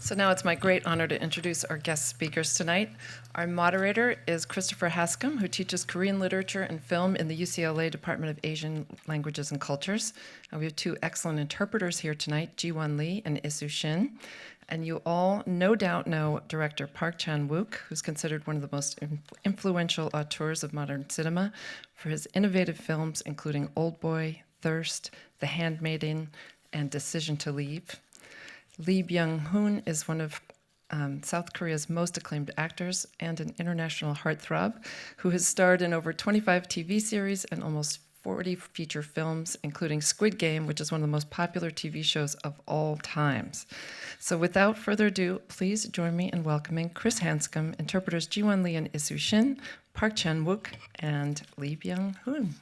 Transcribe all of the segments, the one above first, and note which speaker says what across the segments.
Speaker 1: So now it's my great honor to introduce our guest speakers tonight. Our moderator is Christopher Haskam, who teaches Korean literature and film in the UCLA Department of Asian Languages and Cultures. And we have two excellent interpreters here tonight, Ji-won Lee and Isu Shin. And you all no doubt know director Park Chan-wook, who's considered one of the most influential auteurs of modern cinema for his innovative films, including Old Boy, Thirst, The Handmaiden, and Decision to Leave. Lee Byung-hun is one of South Korea's most acclaimed actors and an international heartthrob who has starred in over 25 TV series and almost 40 feature films, including Squid Game, which is one of the most popular TV shows of all times. So without further ado, please join me in welcoming Chris Hanscom, interpreters Ji-won Lee and Isu Shin, Park Chan-wook, and Lee Byung-hun.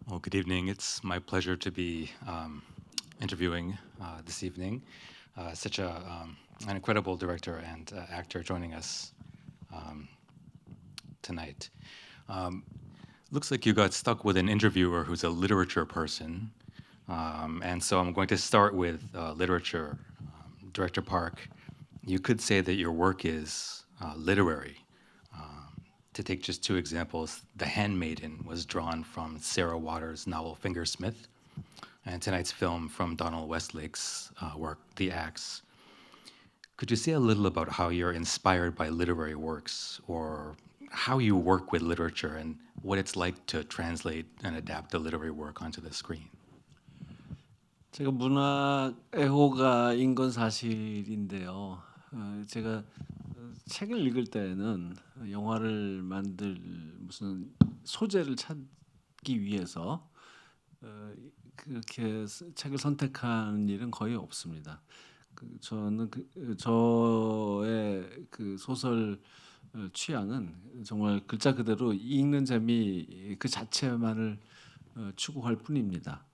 Speaker 2: Well, good evening. It's my pleasure to be interviewing this evening such an incredible director and actor joining us tonight. Looks like you got stuck with an interviewer who's a literature person, and so I'm going to start with literature. Director Park, you could say that your work is literary. To take just two examples, The Handmaiden was drawn from Sarah Waters' novel Fingersmith, and tonight's film from Donald Westlake's work, The Axe. Could you say a little about how you're inspired by literary works, or how you work with literature and what it's like to translate and adapt a literary work onto the screen?
Speaker 3: 제가 문학 애호가인 건 사실인데요. 제가 책을 읽을 때는 영화를 만들 무슨 소재를 찾기 위해서 그렇게 책을 선택한 일은 거의 없습니다. 저는 저의 그 소설 취향은 정말 글자 그대로 읽는 재미 그 자체만을 추구할 뿐입니다.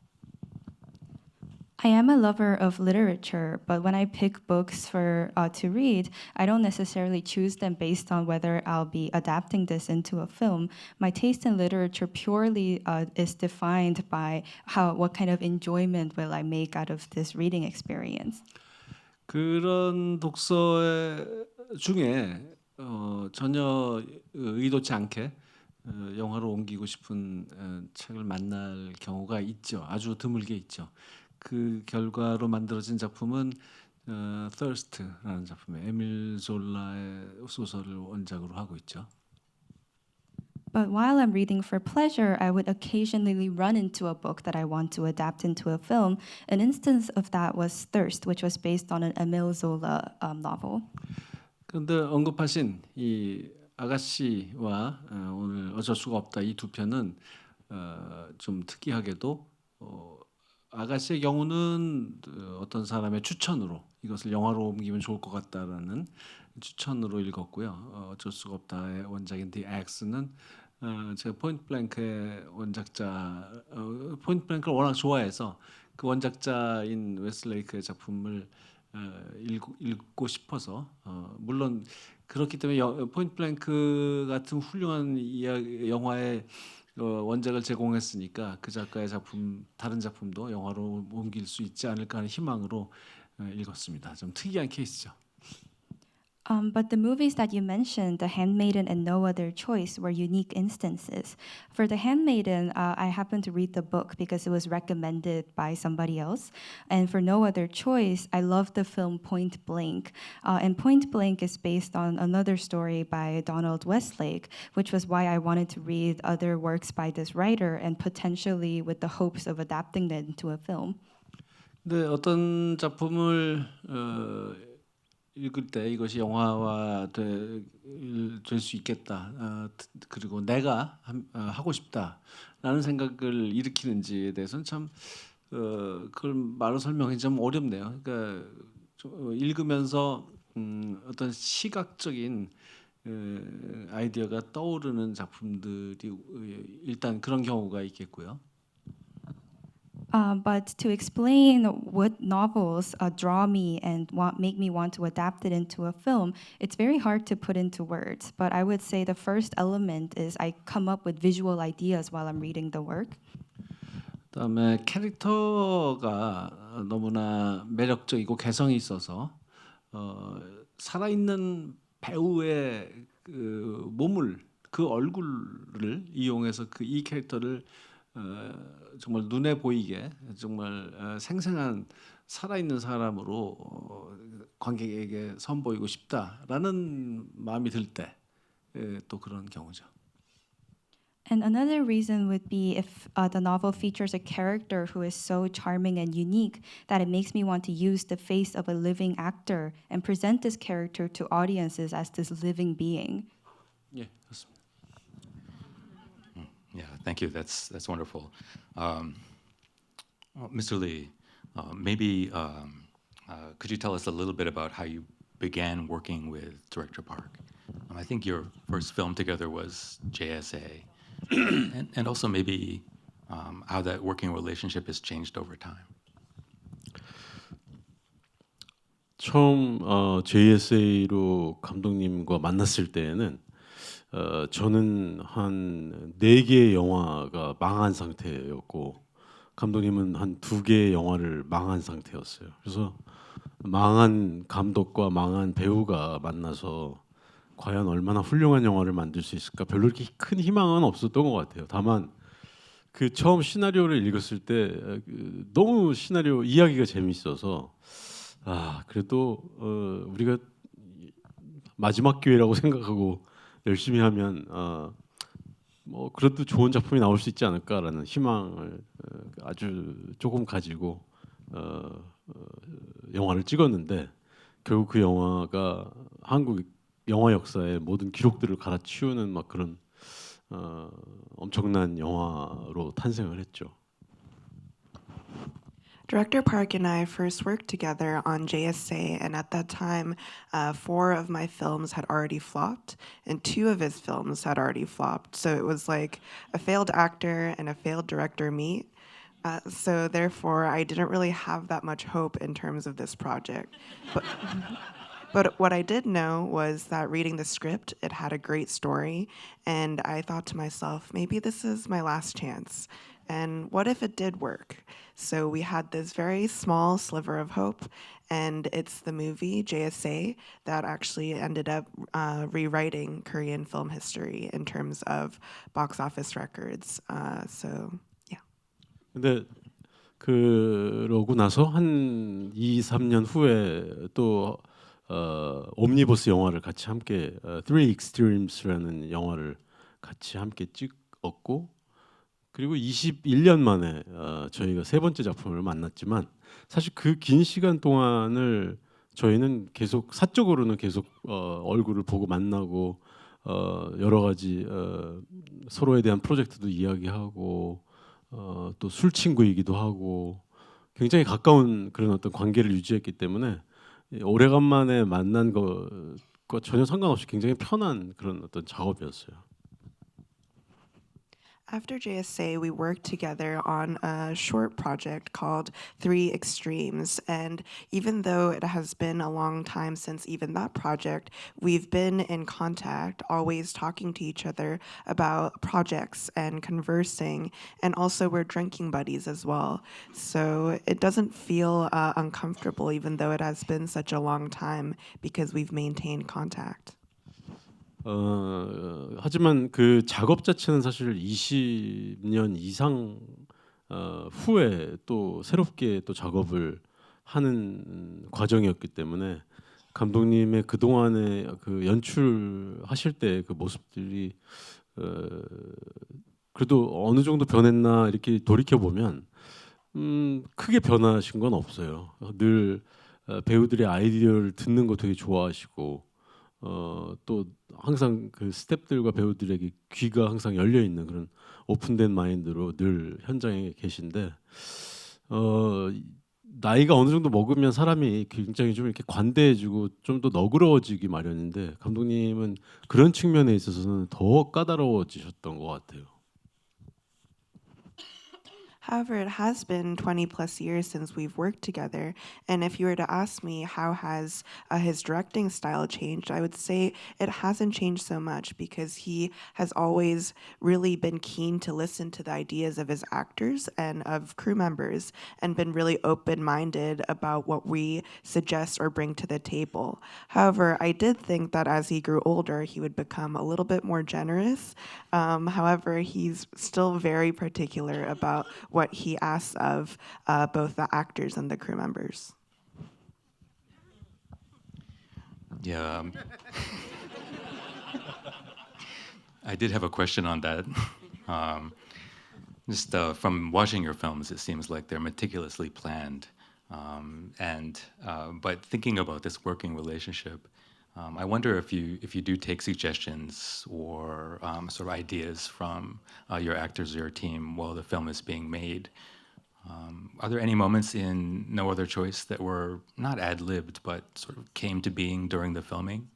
Speaker 4: I am a lover of literature, but when I pick books to read, I don't necessarily choose them based on whether I'll be adapting this into a film. My taste in literature purely is defined by what kind of enjoyment will I make out of this reading experience.
Speaker 3: 그런 독서 중에 전혀 의도치 않게 영화로 옮기고 싶은 책을 만날 경우가 있죠. 아주 드물게 있죠. 그 결과로 만들어진 작품은 Thirst라는 작품에 에밀 졸라의 소설을 원작으로 하고 있죠.
Speaker 4: But while I'm reading for pleasure, I would occasionally run into a book that I want to adapt into a film. An instance of that was Thirst, which was based on an Émile Zola novel.
Speaker 3: 그런데 언급하신 이 아가씨와 오늘 어쩔 수가 없다 이 두 편은 좀 특이하게도 아가씨의 경우는 어떤 사람의 추천으로 이것을 영화로 옮기면 좋을 것 같다라는 추천으로 읽었고요. 어쩔 수가 없다의 원작인 The Axe는 제가 포인트 블랭크의 원작자 포인트 블랭크를 워낙 좋아해서 그 원작자인 웨스트레이크의 작품을 읽고 싶어서 물론 그렇기 때문에 포인트 블랭크 같은 훌륭한 영화의 원작을 제공했으니까 그 작가의 작품 다른 작품도 영화로 옮길 수 있지 않을까 하는 희망으로 읽었습니다. 좀 특이한 케이스죠.
Speaker 4: But the movies that you mentioned, The Handmaiden and No Other Choice, were unique instances. For The Handmaiden, I happened to read the book because it was recommended by somebody else. And for No Other Choice, I loved the film Point Blank. And Point Blank is based on another story by Donald Westlake, which was why I wanted to read other works by this writer and potentially with the hopes of adapting them into a film.
Speaker 3: 네, 어떤 작품을 읽을 때 이것이 영화화 될 수 있겠다. 그리고 내가 하고 싶다라는 생각을 일으키는지에 대해서는 참 그걸 말로 설명하기 좀 어렵네요. 그러니까 읽으면서 어떤 시각적인 아이디어가 떠오르는 작품들이 일단 그런 경우가 있겠고요.
Speaker 4: But to explain what novels draw me and make me want to adapt it into a film, it's very hard to put into words. But I would say the first element is I come up with visual ideas while I'm reading the work.
Speaker 3: 그다음에 캐릭터가 너무나 매력적이고 개성이 있어서 살아있는 배우의 그 몸을 그 얼굴을 이용해서 그 이 캐릭터를 정말 눈에 보이게 정말 생생한 살아있는 사람으로 관객에게 선보이고 싶다라는 마음이 들 때 또 그런 경우죠.
Speaker 4: And another reason would be if the novel features a character who is so charming and unique that it makes me want to use the face of a living actor and present this character to audiences as this living being.
Speaker 3: 예, 그렇습니다.
Speaker 2: Yeah, thank you. That's wonderful. Mr. Lee, maybe could you tell us a little bit about how you began working with Director Park? I think your first film together was JSA, and also maybe how that working relationship has changed over time.
Speaker 5: 처음 JSA로 감독님과 만났을 때에는 저는 한 4개의 영화가 망한 상태였고 감독님은 한 2개의 영화를 망한 상태였어요. 그래서 망한 감독과 망한 배우가 만나서 과연 얼마나 훌륭한 영화를 만들 수 있을까 별로 이렇게 큰 희망은 없었던 것 같아요. 다만 그 처음 시나리오를 읽었을 때 너무 시나리오 이야기가 재밌어서 그래도 우리가 마지막 기회라고 생각하고 열심히 하면 뭐 그래도 좋은 작품이 나올 수 있지 않을까라는 희망을 아주 조금 가지고 영화를 찍었는데 결국 그 영화가 한국 영화 역사의 모든 기록들을 갈아치우는 막 그런 엄청난 영화로 탄생을 했죠.
Speaker 6: Director Park and I first worked together on JSA, and at that time, 4 of my films had already flopped, and 2 of his films had already flopped. So it was like a failed actor and a failed director meet. So therefore, I didn't really have that much hope in terms of this project. But what I did know was that reading the script, it had a great story, and I thought to myself, maybe this is my last chance. And what if it did work? So we had this very small sliver of hope, and it's the movie JSA that actually ended up rewriting Korean film history in terms of box office records. So yeah.
Speaker 5: 근데 그러고 나서 한 2, 3년 후에 또 옴니버스 영화를 같이 함께 Three Extremes라는 영화를 같이 함께 찍었고 그리고 21년 만에 저희가 3번째 작품을 만났지만 사실 그 긴 시간 동안을 저희는 계속 사적으로는 계속 얼굴을 보고 만나고 여러 가지 서로에 대한 프로젝트도 이야기하고 또 술 친구이기도 하고 굉장히 가까운 그런 어떤 관계를 유지했기 때문에 오래간만에 만난 것과 전혀 상관없이 굉장히 편한 그런 어떤 작업이었어요.
Speaker 6: After JSA, we worked together on a short project called Three Extremes. And even though it has been a long time since even that project, we've been in contact, always talking to each other about projects and conversing. And also we're drinking buddies as well. So it doesn't feel uncomfortable, even though it has been such a long time, because we've maintained contact.
Speaker 5: 하지만 그 작업 자체는 사실 20년 이상 후에 또 새롭게 또 작업을 하는 과정이었기 때문에 감독님의 그 동안의 그 연출하실 때 그 모습들이 그래도 어느 정도 변했나 이렇게 돌이켜 보면 크게 변하신 건 없어요. 늘 배우들의 아이디어를 듣는 거 되게 좋아하시고. 또 항상 그 스태프들과 배우들에게 귀가 항상 열려 있는 그런 오픈된 마인드로 늘 현장에 계신데 나이가 어느 정도 먹으면 사람이 굉장히 좀 이렇게 관대해지고 좀 더 너그러워지기 마련인데 감독님은 그런 측면에 있어서는 더 까다로워지셨던 것 같아요.
Speaker 6: However, it has been 20 plus years since we've worked together. And if you were to ask me how has his directing style changed, I would say it hasn't changed so much because he has always really been keen to listen to the ideas of his actors and of crew members and been really open-minded about what we suggest or bring to the table. However, I did think that as he grew older, he would become a little bit more generous. However, he's still very particular about what he asks of both the actors and the crew members.
Speaker 2: Yeah. I did have a question on that. Just from watching your films, it seems like they're meticulously planned. But thinking about this working relationship, I wonder if you do take suggestions or sort of ideas from your actors or your team while the film is being made. Are there any moments in No Other Choice that were not ad-libbed but sort of came to being during the filming?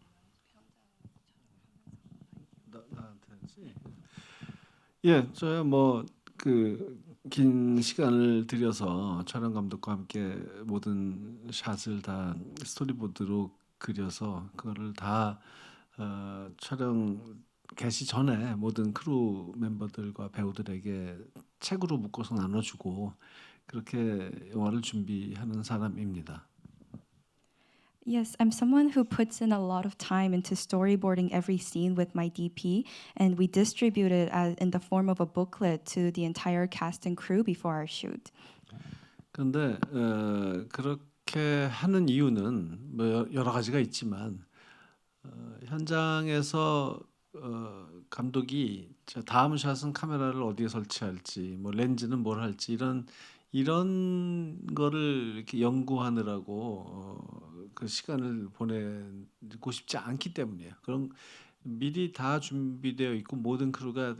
Speaker 3: 예, 저야 뭐그 긴 시간을 들여서 촬영 감독과 함께 모든 샷을 다 스토리보드로 그려서 그거를 다 촬영 개시 전에 모든 크루 멤버들과 배우들에게 책으로 묶어서 나눠주고 그렇게 영화를 준비하는 사람입니다.
Speaker 4: Yes, I'm someone who puts in a lot of time into storyboarding every scene with my DP, and we distribute it in the form of a booklet to the entire cast and crew before our shoot.
Speaker 3: 그런데 그렇게 하는 이유는 뭐 여러 가지가 있지만 현장에서 감독이 자, 다음 샷은 카메라를 어디에 설치할지, 뭐 렌즈는 뭘 할지 이런 거를 이렇게 연구하느라고 그 시간을 보내고 싶지 않기 때문이에요. 그럼 미리 다 준비되어 있고 모든 크루가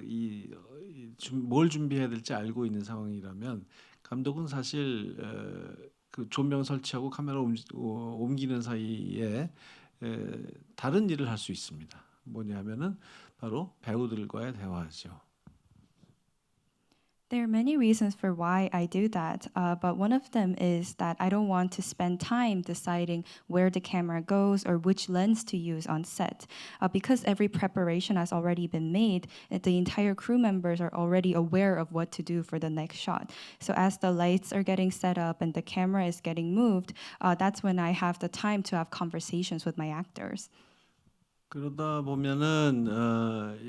Speaker 3: 뭘 준비해야 될지 알고 있는 상황이라면 감독은 사실 그 조명 설치하고 카메라 옮기는 사이에 다른 일을 할 수 있습니다. 뭐냐면은 바로 배우들과의 대화죠.
Speaker 4: There are many reasons for why I do that, but one of them is that I don't want to spend time deciding where the camera goes or which lens to use on set. Because every preparation has already been made, the entire crew members are already aware of what to do for the next shot. So as the lights are getting set up and the camera is getting moved, that's when I have the time to have conversations with my actors.
Speaker 3: 그러다 보면은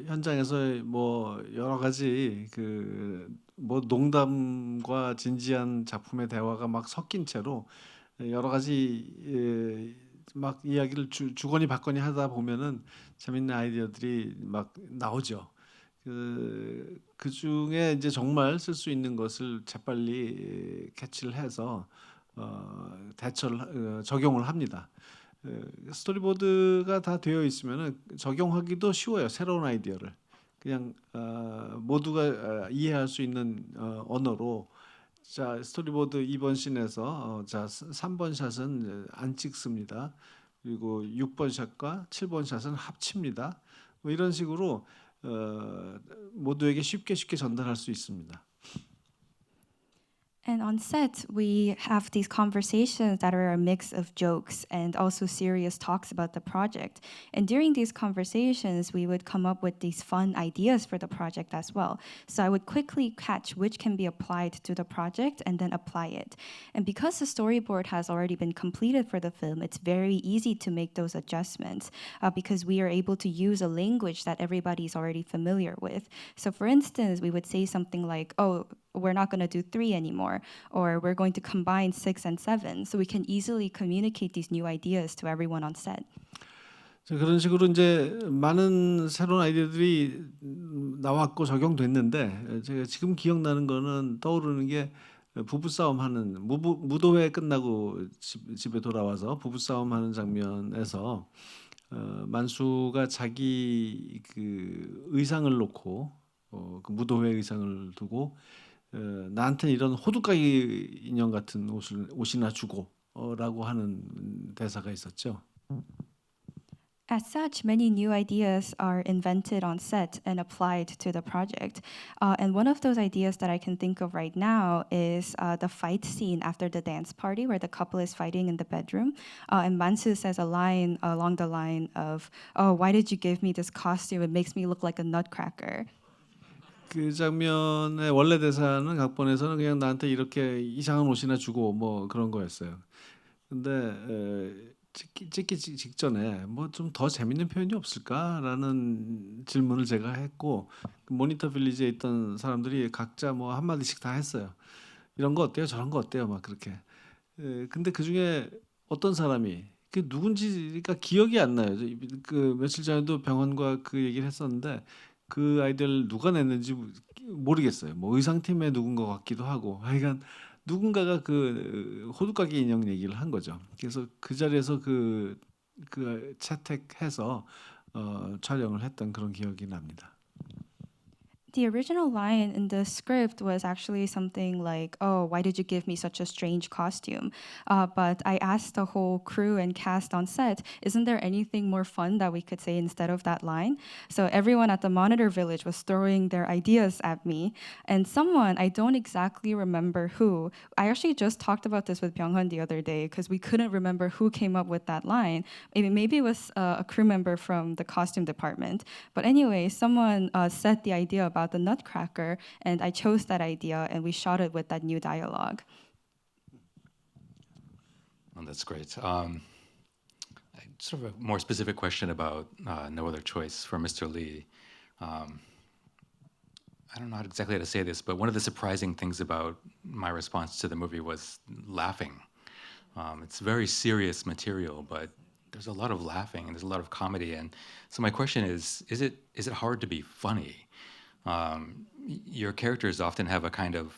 Speaker 3: 현장에서 뭐 여러 가지 그 뭐 농담과 진지한 작품의 대화가 막 섞인 채로 여러 가지 막 이야기를 주거니 받거니 하다 보면은 재밌는 아이디어들이 막 나오죠. 그 중에 이제 정말 쓸 수 있는 것을 재빨리 캐치를 해서 적용을 합니다. 스토리보드가 다 되어 있으면은 적용하기도 쉬워요. 새로운 아이디어를 그냥 모두가 이해할 수 있는 언어로 자 스토리보드 2번 씬에서 자 3번 샷은 안 찍습니다. 그리고 6번 샷과 7번 샷은 합칩니다. 뭐 이런 식으로 모두에게 쉽게 전달할 수 있습니다.
Speaker 4: And on set, we have these conversations that are a mix of jokes and also serious talks about the project. And during these conversations, we would come up with these fun ideas for the project as well. So I would quickly catch which can be applied to the project and then apply it. And because the storyboard has already been completed for the film, it's very easy to make those adjustments because we are able to use a language that everybody's already familiar with. So for instance, we would say something like, oh, we're not going to do 3 anymore, or we're going to combine 6 and 7. So we can easily communicate these new ideas to everyone on set.
Speaker 3: 그런 식으로 이제 많은 새로운 아이디어들이 나왔고 적용됐는데 제가 지금 기억나는 거는 떠오르는 게 부부싸움 하는 무도회 끝나고 집에 돌아와서 부부싸움 하는 장면에서 만수가 자기 그 의상을 놓고 그 무도회 의상을 두고 나한테 이런 호두까기 인형 같은 옷이나 주고라고 하는 대사가 있었죠.
Speaker 4: As such, many new ideas are invented on set and applied to the project. And one of those ideas that I can think of right now is the fight scene after the dance party where the couple is fighting in the bedroom. And Mansu says a line along the line of, "Oh, why did you give me this costume? It makes me look like a nutcracker."
Speaker 3: 그 장면의 원래 대사는 각본에서는 그냥 나한테 이렇게 이상한 옷이나 주고 뭐 그런 거였어요. 근데 찍기 직전에 뭐 좀 더 재밌는 표현이 없을까라는 질문을 제가 했고 그 모니터 빌리지에 있던 사람들이 각자 뭐 한마디씩 다 했어요. 이런 거 어때요? 저런 거 어때요? 막 그렇게. 근데 그 중에 어떤 사람이 그 누군지가 기억이 안 나요. 그 며칠 전에도 병원과 그 얘기를 했었는데 그 아이디어를 누가 냈는지 모르겠어요. 뭐 의상팀의 누군가 같기도 하고 하여간 누군가가 그 호두까기 인형 얘기를 한 거죠. 그래서 그 자리에서 그 채택해서 촬영을 했던 그런 기억이 납니다.
Speaker 4: The original line in the script was actually something like, "Oh, why did you give me such a strange costume?" But I asked the whole crew and cast on set, "Isn't there anything more fun that we could say instead of that line?" So everyone at the Monitor Village was throwing their ideas at me, and someone, I don't exactly remember who, I actually just talked about this with Byung-hun the other day because we couldn't remember who came up with that line. Maybe it was a crew member from the costume department. But anyway, someone said the idea about the Nutcracker, and I chose that idea, and we shot it with that new dialogue.
Speaker 2: Oh, that's great. Sort of a more specific question about No Other Choice for Mr. Lee. I don't know exactly how to say this, but one of the surprising things about my response to the movie was laughing. It's very serious material, but there's a lot of laughing and there's a lot of comedy. And so my question is it hard to be funny? Your characters often have a kind of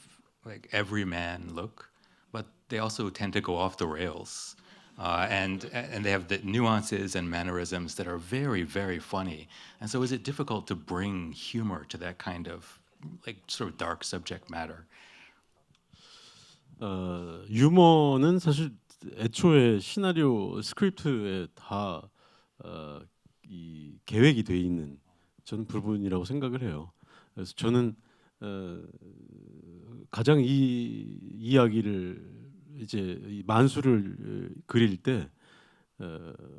Speaker 2: like everyman look, but they also tend to go off the rails. And they have the nuances and mannerisms that are very, very funny. And so is it difficult to bring humor to that kind of like sort of dark subject matter?
Speaker 5: 유머는 사실 애초에 시나리오 스크립트에 다 이 계획이 돼 있는 저는 부분이라고 생각을 해요. 그래서 저는 가장 이 이야기를 이제 이 만수를 그릴 때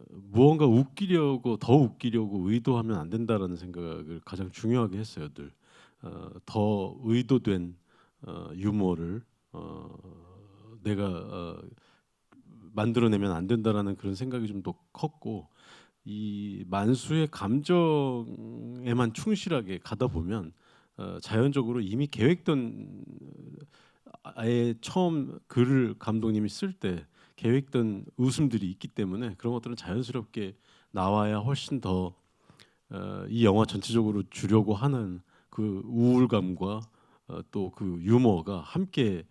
Speaker 5: 무언가 더 웃기려고 의도하면 안 된다라는 생각을 가장 중요하게 했어요. 늘 더 의도된 유머를 내가 만들어내면 안 된다라는 그런 생각이 좀 더 컸고 이 만수의 감정에만 충실하게 가다 보면 자연적으로 이미 계획된 아예 처음 글을 감독님이 쓸 때 계획된 웃음들이 있기 때문에 그런 것들은 자연스럽게 나와야 훨씬 더 이 영화 전체적으로 주려고 하는 그 우울감과 또 그 유머가 함께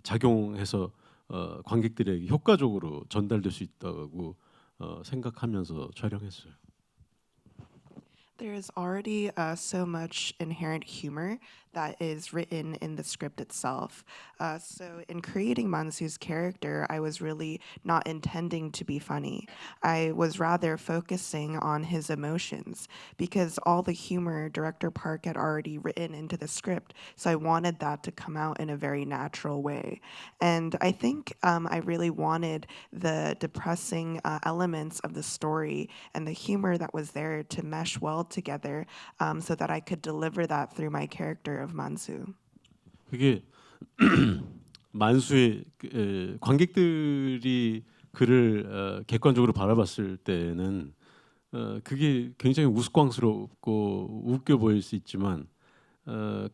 Speaker 5: 작용해서 관객들에게 효과적으로 전달될 수 있다고 생각하면서 촬영했어요.
Speaker 6: There's already so much inherent humor that is written in the script itself. So in creating Mansu's character, I was really not intending to be funny. I was rather focusing on his emotions because all the humor Director Park had already written into the script. So I wanted that to come out in a very natural way. And I think I really wanted the depressing elements of the story and the humor that was there to mesh well together so that I could deliver that through my character of Mansu.
Speaker 5: 그게 만수의 관객들이 그를 객관적으로 바라봤을 때는 그게 굉장히 우스꽝스럽고 웃겨 보일 수 있지만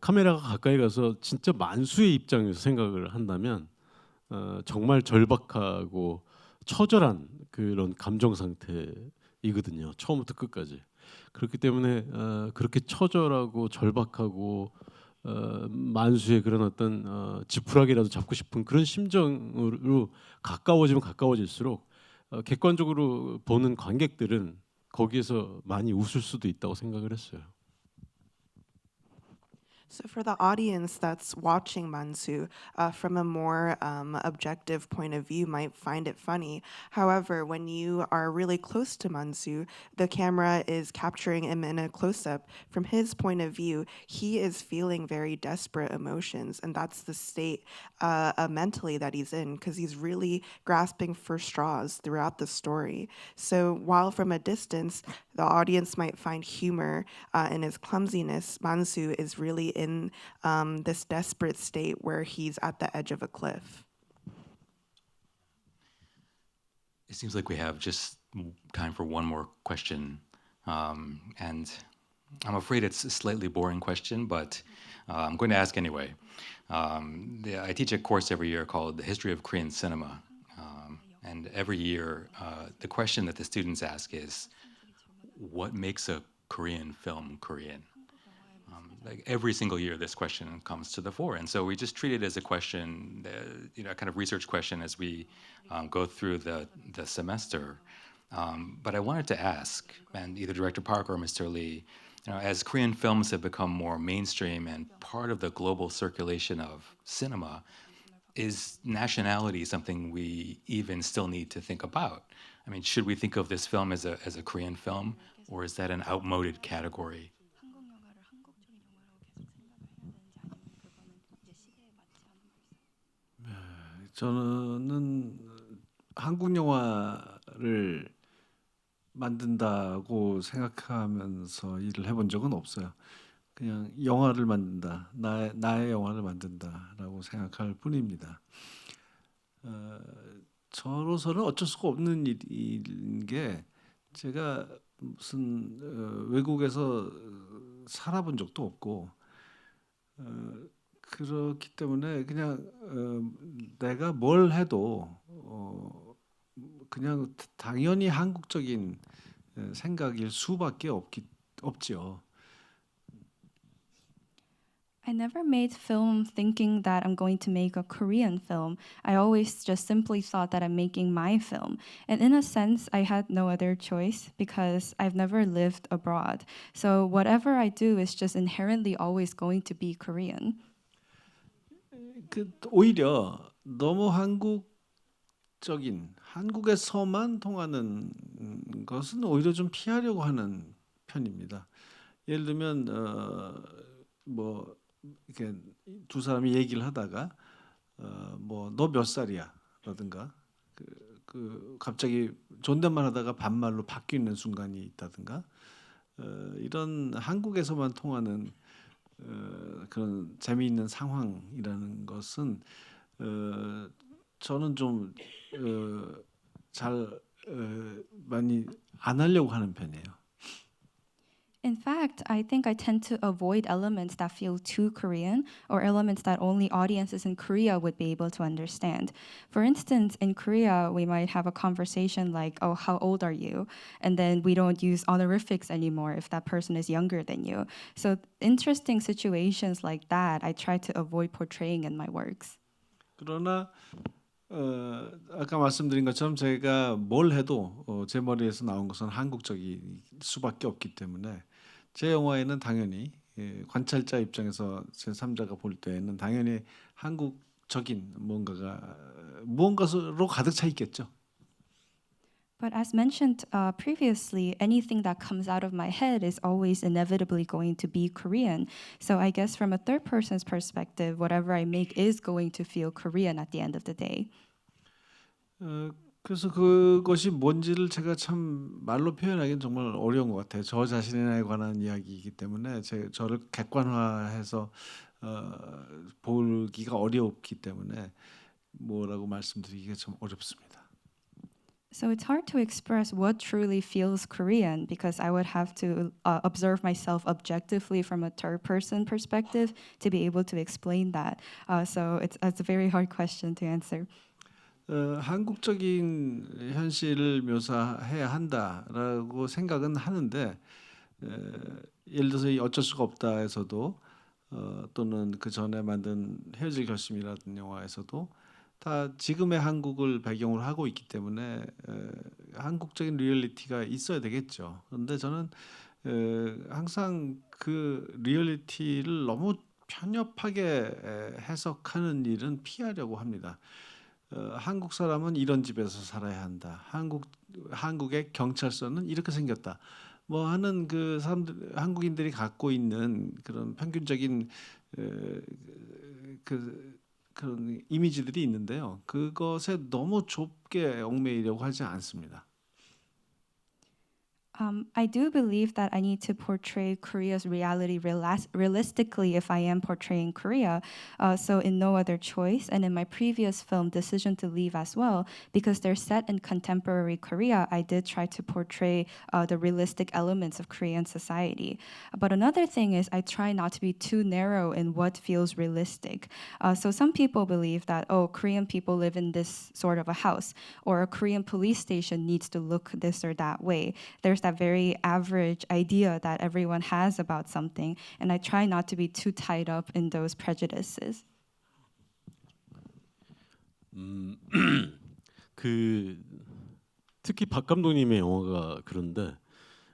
Speaker 5: 카메라가 가까이 가서 진짜 만수의 입장에서 생각을 한다면 정말 절박하고 처절한 그런 감정 상태이거든요. 처음부터 끝까지. 그렇기 때문에 그렇게 처절하고 절박하고 만수의 그런 어떤 지푸라기라도 잡고 싶은 그런 심정으로 가까워지면 가까워질수록 객관적으로 보는 관객들은 거기에서 많이 웃을 수도 있다고 생각을 했어요.
Speaker 6: So, for the audience that's watching Mansu, from a more objective point of view, might find it funny. However, when you are really close to Mansu, the camera is capturing him in a close up. From his point of view, he is feeling very desperate emotions, and that's the state mentally that he's in, because he's really grasping for straws throughout the story. So, while from a distance, the audience might find humor in his clumsiness, Mansu is really in this desperate state where he's at the edge of a cliff.
Speaker 2: It seems like we have just time for one more question. And I'm afraid it's a slightly boring question, but I'm going to ask anyway. I teach a course every year called The History of Korean Cinema. And every year, the question that the students ask is, what makes a Korean film Korean? Like every single year, this question comes to the fore, and so we just treat it as a question, a kind of research question as we go through the semester. But I wanted to ask, and either Director Park or Mr. Lee, as Korean films have become more mainstream and part of the global circulation of cinema, is nationality something we even still need to think about? I mean, should we think of this film as a Korean film, or is that an outmoded category?
Speaker 3: 저는 한국 영화를 만든다고 생각하면서 일을 해본 적은 없어요. 그냥 영화를 만든다, 나의 영화를 만든다라고 생각할 뿐입니다. 저로서는 어쩔 수가 없는 일인 게, 제가 무슨 외국에서 살아본 적도 없고, 그렇기 때문에 그냥 내가 뭘 해도 그냥 당연히 한국적인 생각일 수밖에 없지요.
Speaker 4: I never made film thinking that I'm going to make a Korean film. I always just simply thought that I'm making my film. And in a sense, I had no other choice because I've never lived abroad. So whatever I do is just inherently always going to be Korean.
Speaker 3: 오히려 너무 한국에서만 통하는 것은 오히려 좀 피하려고 하는 편입니다. 예를 들면 뭐 이렇게 두 사람이 얘기를 하다가 뭐 너 몇 살이야?라든가 그 갑자기 존댓말 하다가 반말로 바뀌는 순간이 있다든가 이런 한국에서만 통하는 그런 재미있는 상황이라는 것은 저는 좀 잘 많이 안 하려고 하는 편이에요.
Speaker 4: In fact, I think I tend to avoid elements that feel too Korean or elements that only audiences in Korea would be able to understand. For instance, in Korea, we might have a conversation like, oh, how old are you? And then we don't use honorifics anymore if that person is younger than you. So interesting situations like that, I try to avoid portraying in my works.
Speaker 3: 그러나 아까 말씀드린 것처럼 제가 뭘 해도 제 머리에서 나온 것은 한국적일 수밖에 없기 때문에 제 영화에는 당연히 관찰자 입장에서 제3자가 볼 때에는 당연히 한국적인 무언가로 가득 차 있겠죠.
Speaker 4: But as mentioned previously, anything that comes out of my head is always inevitably going to be Korean. So I guess from a third person's perspective, whatever I make is going to feel Korean at the end of the day.
Speaker 3: 그래서 그것이 뭔지를 제가 참 말로 표현하기는 정말 어려운 것 같아요. 저 자신에 관한 이야기이기 때문에 저를 객관화해서 보기가 어렵기 때문에 뭐라고 말씀드리기가 좀 어렵습니다.
Speaker 4: So it's hard to express what truly feels Korean because I would have to observe myself objectively from a third person perspective to be able to explain that. So it's a very hard question to answer.
Speaker 3: 한국적인 현실을 묘사해야 한다라고 생각은 하는데 예를 들어서 이 어쩔 수가 없다에서도 또는 그 전에 만든 헤어질 결심이라는 영화에서도 다 지금의 한국을 배경으로 하고 있기 때문에 한국적인 리얼리티가 있어야 되겠죠. 그런데 저는 항상 그 리얼리티를 너무 편협하게 해석하는 일은 피하려고 합니다. 한국 사람은 이런 집에서 살아야 한다. 한국의 경찰서는 이렇게 생겼다. 뭐 하는 그 사람들 한국인들이 갖고 있는 그런 평균적인 그런 이미지들이 있는데요. 그것에 너무 좁게 얽매이려고 하지 않습니다.
Speaker 4: I do believe that I need to portray Korea's reality realistically if I am portraying Korea. So in No Other Choice and in my previous film, Decision to Leave as well, because they're set in contemporary Korea, I did try to portray the realistic elements of Korean society. But another thing is I try not to be too narrow in what feels realistic. So some people believe that, oh, Korean people live in this sort of a house, or a Korean police station needs to look this or that way. There's that very average idea that everyone has about something, and I try not to be too tied up in those prejudices.
Speaker 5: 그 특히 박 감독님의 영화가 그런데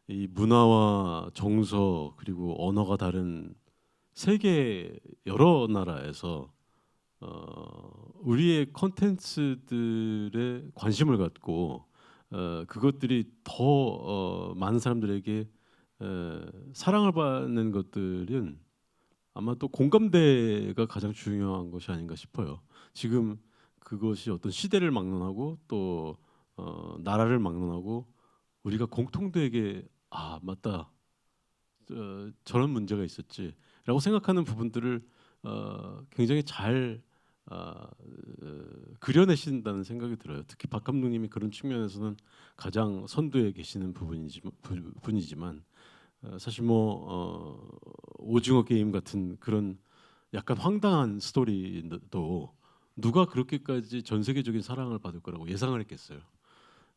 Speaker 5: 이 문화와 정서 그리고 언어가 다른 세계 여러 나라에서 우리의 컨텐츠들에 관심을 갖고 그것들이 더 많은 사람들에게 사랑을 받는 것들은 아마 또 공감대가 가장 중요한 것이 아닌가 싶어요. 지금 그것이 어떤 시대를 막론하고 또 나라를 막론하고 우리가 공통되게 아 맞다 저런 문제가 있었지라고 생각하는 부분들을 굉장히 잘 그려내신다는 생각이 들어요. 특히 박 감독님이 그런 측면에서는 가장 선두에 계시는 분이지만 사실 뭐 오징어 게임 같은 그런 약간 황당한 스토리도 누가 그렇게까지 전 세계적인 사랑을 받을 거라고 예상을 했겠어요.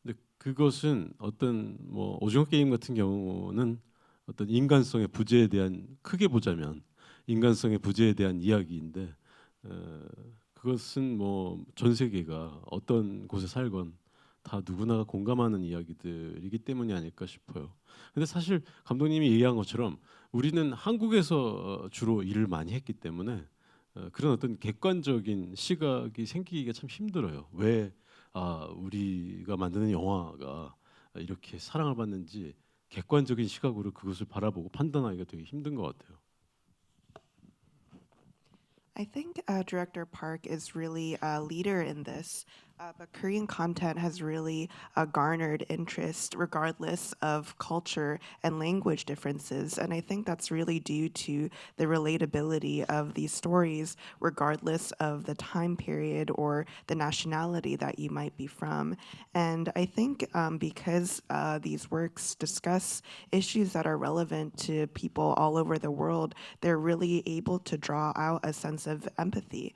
Speaker 5: 근데 그것은 어떤 뭐 오징어 게임 같은 경우는 어떤 인간성의 부재에 대한 크게 보자면 인간성의 부재에 대한 이야기인데 그것은 뭐 전 세계가 어떤 곳에 살건 다 누구나가 공감하는 이야기들이기 때문이 아닐까 싶어요. 근데 사실 감독님이 얘기한 것처럼 우리는 한국에서 주로 일을 많이 했기 때문에 그런 어떤 객관적인 시각이 생기기가 참 힘들어요. 왜 우리가 만드는 영화가 이렇게 사랑을 받는지 객관적인 시각으로 그것을 바라보고 판단하기가 되게 힘든 것 같아요.
Speaker 6: I think Director Park is really a leader in this, but Korean content has really garnered interest regardless of culture and language differences. And I think that's really due to the relatability of these stories, regardless of the time period or the nationality that you might be from. And I think because these works discuss issues that are relevant to people all over the world, they're really able to draw out a sense of empathy.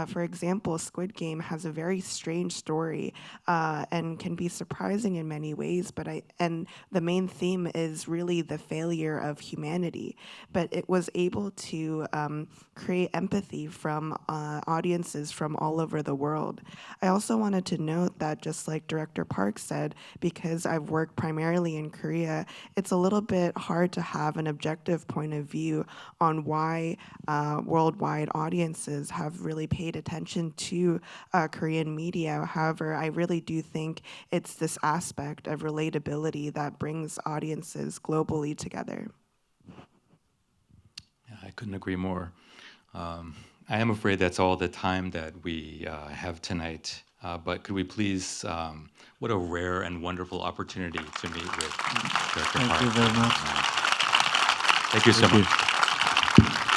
Speaker 6: For example, Squid Game has a very strange story and can be surprising in many ways, and the main theme is really the failure of humanity. But it was able to create empathy from audiences from all over the world. I also wanted to note that, just like Director Park said, because I've worked primarily in Korea, it's a little bit hard to have an objective point of view on why worldwide audiences have really paid attention to Korean media. However, I really do think it's this aspect of relatability that brings audiences globally together.
Speaker 2: Yeah, I couldn't agree more. I am afraid that's all the time that we have tonight. But could we please, what a rare and wonderful opportunity to meet with Director Park.
Speaker 3: Thank you very much.
Speaker 2: Thank you so much.